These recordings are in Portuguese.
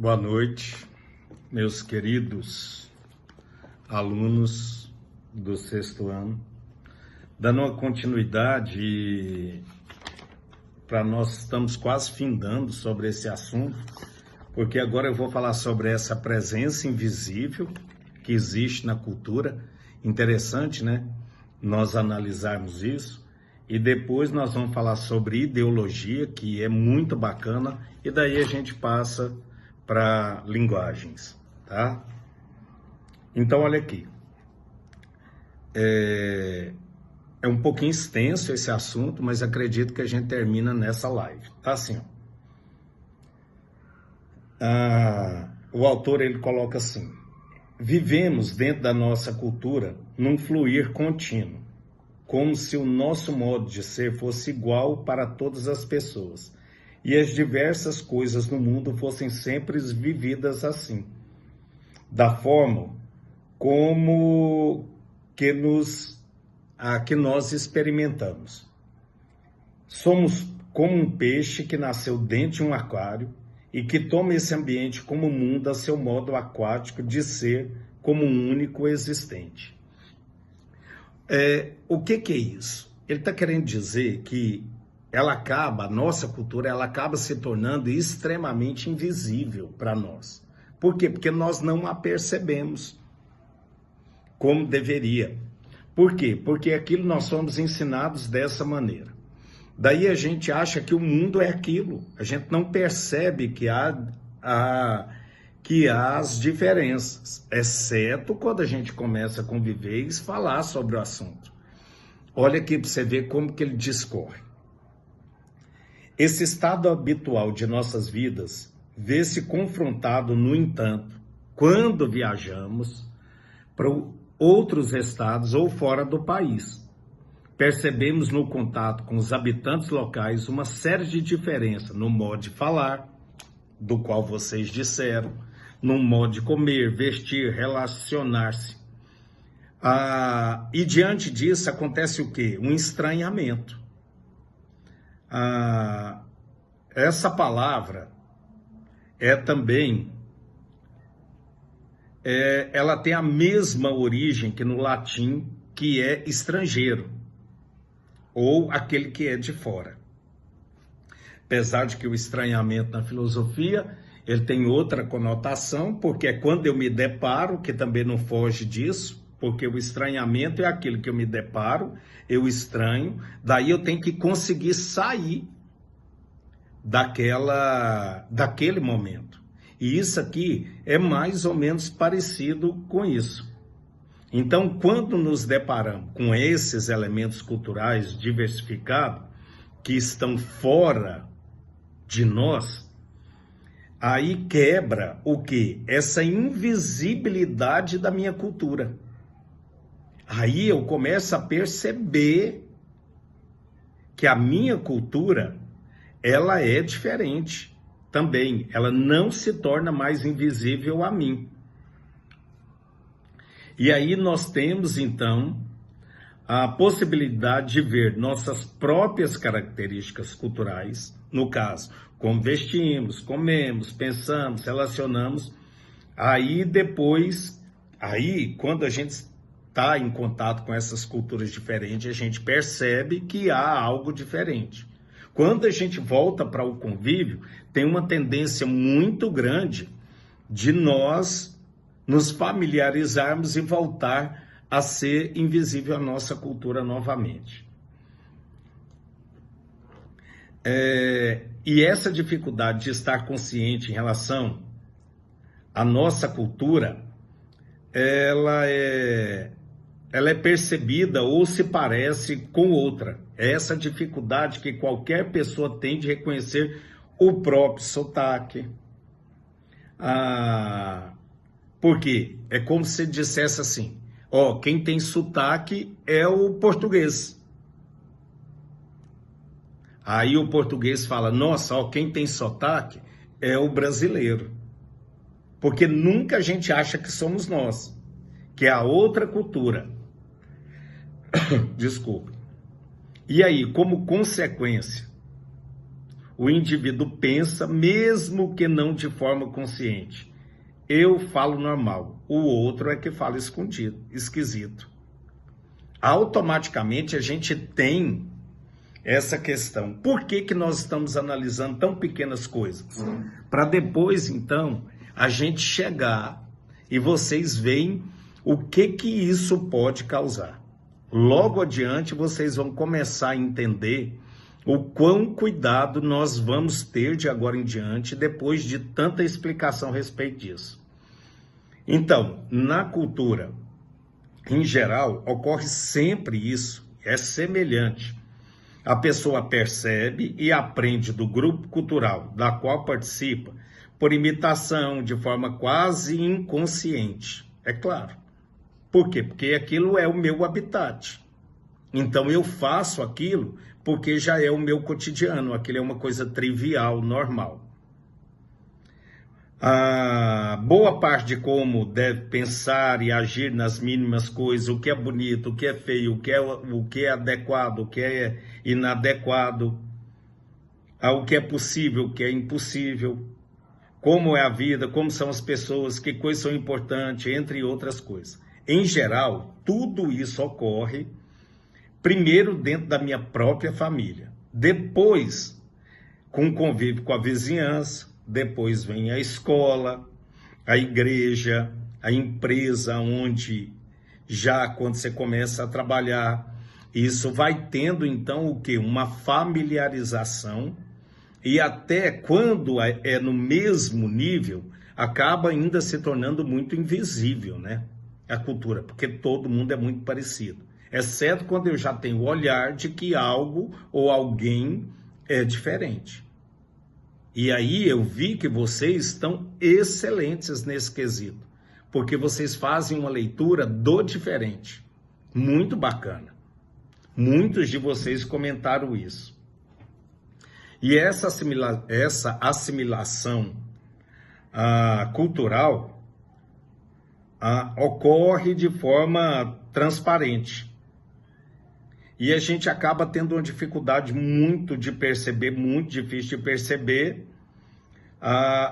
Boa noite, meus queridos alunos do sexto ano. Dando uma continuidade, nós estamos quase findando sobre esse assunto, porque agora eu vou falar sobre essa presença invisível que existe na cultura. Interessante, né? Nós analisarmos isso. E depois nós vamos falar sobre ideologia, que é muito bacana, e daí a gente passa para linguagens, tá? Então, olha aqui. É um pouquinho extenso esse assunto, mas acredito que a gente termina nessa live, tá assim, ó. O autor, ele coloca assim: vivemos dentro da nossa cultura num fluir contínuo, como se o nosso modo de ser fosse igual para todas as pessoas, e as diversas coisas no mundo fossem sempre vividas assim, da forma como que nós experimentamos. Somos como um peixe que nasceu dentro de um aquário e que toma esse ambiente como mundo a seu modo aquático de ser como um único existente. O que é isso? Ele está querendo dizer que a nossa cultura, ela acaba se tornando extremamente invisível para nós. Por quê? Porque nós não a percebemos como deveria. Por quê? Porque aquilo nós somos ensinados dessa maneira. Daí a gente acha que o mundo é aquilo. A gente não percebe que há as diferenças, exceto quando a gente começa a conviver e falar sobre o assunto. Olha aqui para você ver como que ele discorre. Esse estado habitual de nossas vidas vê-se confrontado, no entanto, quando viajamos para outros estados ou fora do país. Percebemos no contato com os habitantes locais uma série de diferenças no modo de falar, do qual vocês disseram, no modo de comer, vestir, relacionar-se. E diante disso acontece o quê? Um estranhamento. Essa palavra ela tem a mesma origem que no latim, que é estrangeiro, ou aquele que é de fora. Apesar de que o estranhamento na filosofia, ele tem outra conotação, porque é quando eu me deparo, que também não foge disso, porque o estranhamento é aquilo que eu me deparo, eu estranho, daí eu tenho que conseguir sair daquele momento. E isso aqui é mais ou menos parecido com isso. Então, quando nos deparamos com esses elementos culturais diversificados, que estão fora de nós, aí quebra o quê? Essa invisibilidade da minha cultura. Aí eu começo a perceber que a minha cultura, ela é diferente também. Ela não se torna mais invisível a mim. E aí nós temos, então, a possibilidade de ver nossas próprias características culturais, no caso, como vestimos, comemos, pensamos, relacionamos. Aí depois, quando a gente está em contato com essas culturas diferentes, a gente percebe que há algo diferente. Quando a gente volta para o convívio, tem uma tendência muito grande de nós nos familiarizarmos e voltar a ser invisível a nossa cultura novamente. E essa dificuldade de estar consciente em relação à nossa cultura, ela é percebida ou se parece com outra. É essa dificuldade que qualquer pessoa tem de reconhecer o próprio sotaque. Por quê? É como se dissesse assim: quem tem sotaque é o português. Aí o português fala: nossa, quem tem sotaque é o brasileiro. Porque nunca a gente acha que somos nós, que é a outra cultura. Desculpe. E aí, como consequência, o indivíduo pensa, mesmo que não de forma consciente. Eu falo normal, o outro é que fala escondido, esquisito. Automaticamente a gente tem essa questão. Por que que nós estamos analisando tão pequenas coisas? Para depois, então, a gente chegar e vocês veem o que que isso pode causar. Logo adiante, vocês vão começar a entender o quão cuidado nós vamos ter de agora em diante, depois de tanta explicação a respeito disso. Então, na cultura, em geral, ocorre sempre isso, é semelhante. A pessoa percebe e aprende do grupo cultural da qual participa por imitação, de forma quase inconsciente. É claro. Por quê? Porque aquilo é o meu habitat. Então eu faço aquilo porque já é o meu cotidiano, aquilo é uma coisa trivial, normal. A boa parte de como deve pensar e agir nas mínimas coisas, o que é bonito, o que é feio, o que é adequado, o que é inadequado, o que é possível, o que é impossível, como é a vida, como são as pessoas, que coisas são importantes, entre outras coisas. Em geral, tudo isso ocorre primeiro dentro da minha própria família, depois com convívio com a vizinhança, depois vem a escola, a igreja, a empresa, onde já quando você começa a trabalhar, isso vai tendo então o quê? Uma familiarização, e até quando é no mesmo nível, acaba ainda se tornando muito invisível, né? A cultura, porque todo mundo é muito parecido, exceto quando eu já tenho o olhar de que algo ou alguém é diferente. E aí eu vi que vocês estão excelentes nesse quesito, porque vocês fazem uma leitura do diferente, muito bacana. Muitos de vocês comentaram isso. E essa assimilação cultural ocorre de forma transparente. E a gente acaba tendo uma dificuldade muito difícil de perceber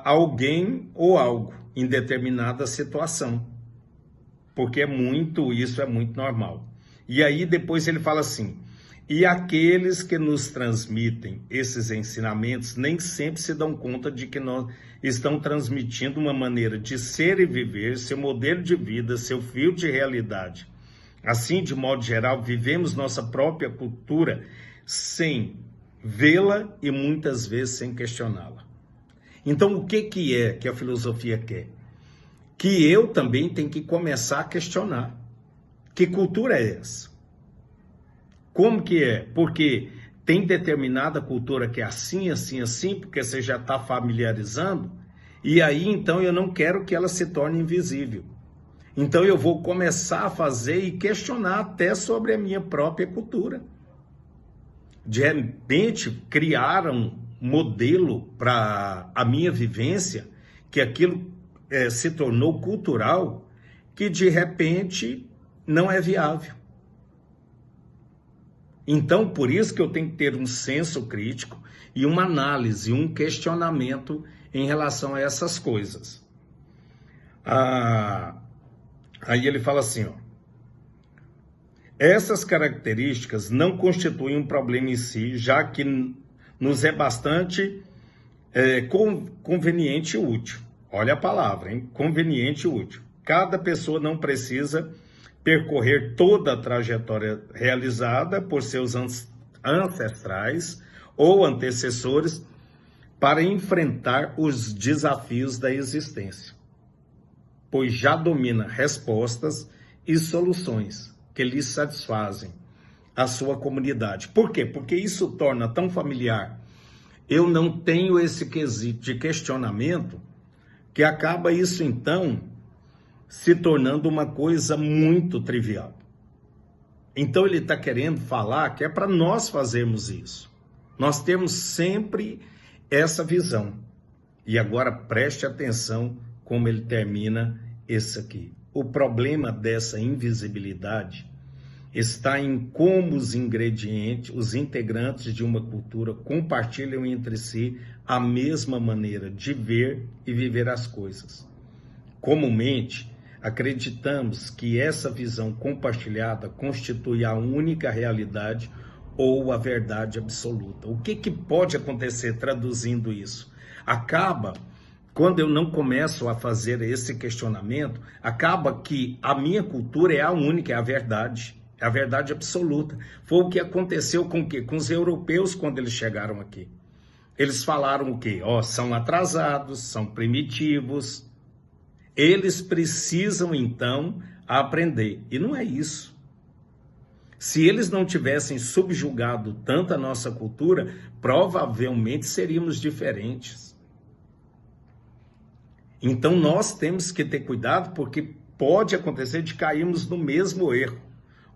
alguém ou algo em determinada situação. Porque isso é muito normal. E aí depois ele fala assim, e aqueles que nos transmitem esses ensinamentos nem sempre se dão conta de que nós estão transmitindo uma maneira de ser e viver, seu modelo de vida, seu fio de realidade. Assim, de modo geral, vivemos nossa própria cultura sem vê-la e muitas vezes sem questioná-la. Então, o que é que a filosofia quer? Que eu também tenho que começar a questionar. Que cultura é essa? Como que é? Porque tem determinada cultura que é assim, assim, assim, porque você já está familiarizando, e aí então eu não quero que ela se torne invisível. Então eu vou começar a fazer e questionar até sobre a minha própria cultura. De repente, criar um modelo para a minha vivência, que aquilo se tornou cultural, que de repente não é viável. Então, por isso que eu tenho que ter um senso crítico e uma análise, um questionamento em relação a essas coisas. Aí ele fala assim, essas características não constituem um problema em si, já que nos é bastante conveniente e útil. Olha a palavra, hein? Conveniente e útil. Cada pessoa não precisa percorrer toda a trajetória realizada por seus ancestrais ou antecessores para enfrentar os desafios da existência, pois já domina respostas e soluções que lhes satisfazem a sua comunidade. Por quê? Porque isso torna tão familiar. Eu não tenho esse quesito de questionamento, que acaba isso então se tornando uma coisa muito trivial. Então ele está querendo falar que é para nós fazermos isso. Nós temos sempre essa visão. E agora preste atenção como ele termina isso aqui. O problema dessa invisibilidade está em como os ingredientes, os integrantes de uma cultura compartilham entre si a mesma maneira de ver e viver as coisas. Comumente, acreditamos que essa visão compartilhada constitui a única realidade ou a verdade absoluta. O que pode acontecer traduzindo isso? Quando eu não começo a fazer esse questionamento, acaba que a minha cultura é a única, é a verdade absoluta. Foi o que aconteceu com o quê? Com os europeus quando eles chegaram aqui. Eles falaram o quê? São atrasados, são primitivos. Eles precisam, então, aprender. E não é isso. Se eles não tivessem subjugado tanto a nossa cultura, provavelmente seríamos diferentes. Então, nós temos que ter cuidado, porque pode acontecer de cairmos no mesmo erro.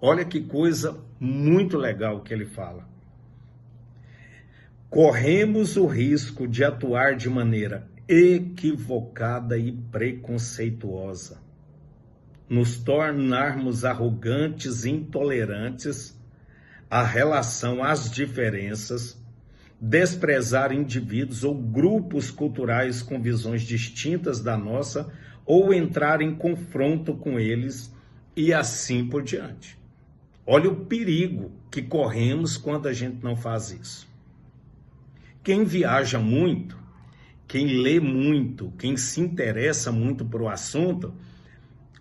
Olha que coisa muito legal que ele fala. Corremos o risco de atuar de maneira equivocada e preconceituosa, nos tornarmos arrogantes e intolerantes à relação às diferenças, desprezar indivíduos ou grupos culturais com visões distintas da nossa, ou entrar em confronto com eles e assim por diante. Olha o perigo que corremos quando a gente não faz isso. Quem viaja muito, quem lê muito, quem se interessa muito por o assunto,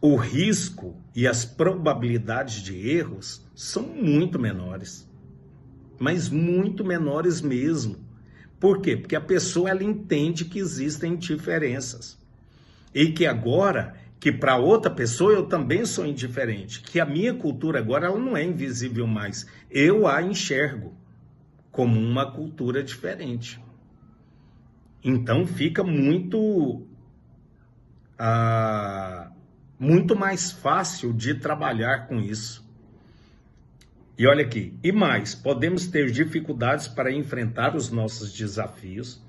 o risco e as probabilidades de erros são muito menores. Mas muito menores mesmo. Por quê? Porque a pessoa ela entende que existem diferenças. E que agora, que para outra pessoa eu também sou indiferente. Que a minha cultura agora ela não é invisível mais. Eu a enxergo como uma cultura diferente. Então fica muito mais fácil de trabalhar com isso. E olha aqui, e mais, podemos ter dificuldades para enfrentar os nossos desafios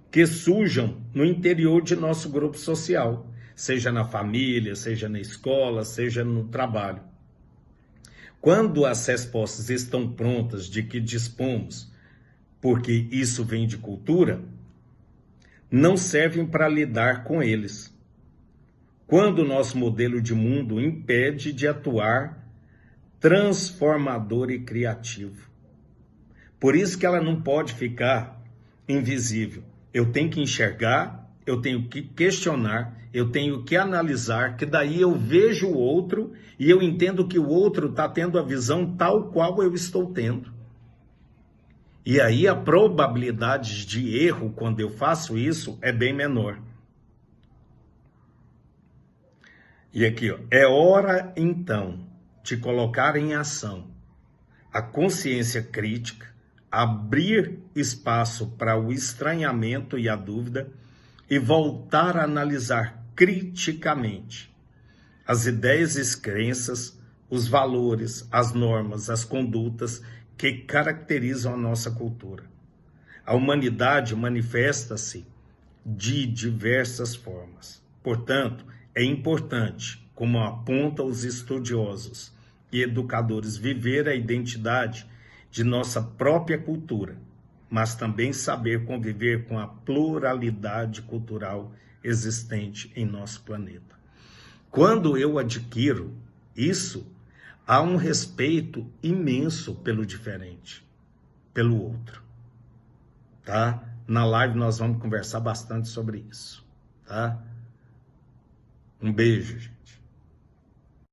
que surjam no interior de nosso grupo social, seja na família, seja na escola, seja no trabalho. Quando as respostas estão prontas de que dispomos, porque isso vem de cultura, não servem para lidar com eles. Quando o nosso modelo de mundo impede de atuar transformador e criativo. Por isso que ela não pode ficar invisível. Eu tenho que enxergar, eu tenho que questionar, eu tenho que analisar, que daí eu vejo o outro e eu entendo que o outro está tendo a visão tal qual eu estou tendo. E aí a probabilidade de erro quando eu faço isso é bem menor. E aqui, é hora então de colocar em ação a consciência crítica, abrir espaço para o estranhamento e a dúvida e voltar a analisar criticamente as ideias e crenças, os valores, as normas, as condutas que caracterizam a nossa cultura. A humanidade manifesta-se de diversas formas. Portanto, é importante, como apontam os estudiosos e educadores, viver a identidade de nossa própria cultura, mas também saber conviver com a pluralidade cultural existente em nosso planeta. Quando eu adquiro isso, há um respeito imenso pelo diferente, pelo outro, tá? Na live nós vamos conversar bastante sobre isso, tá? Um beijo, gente.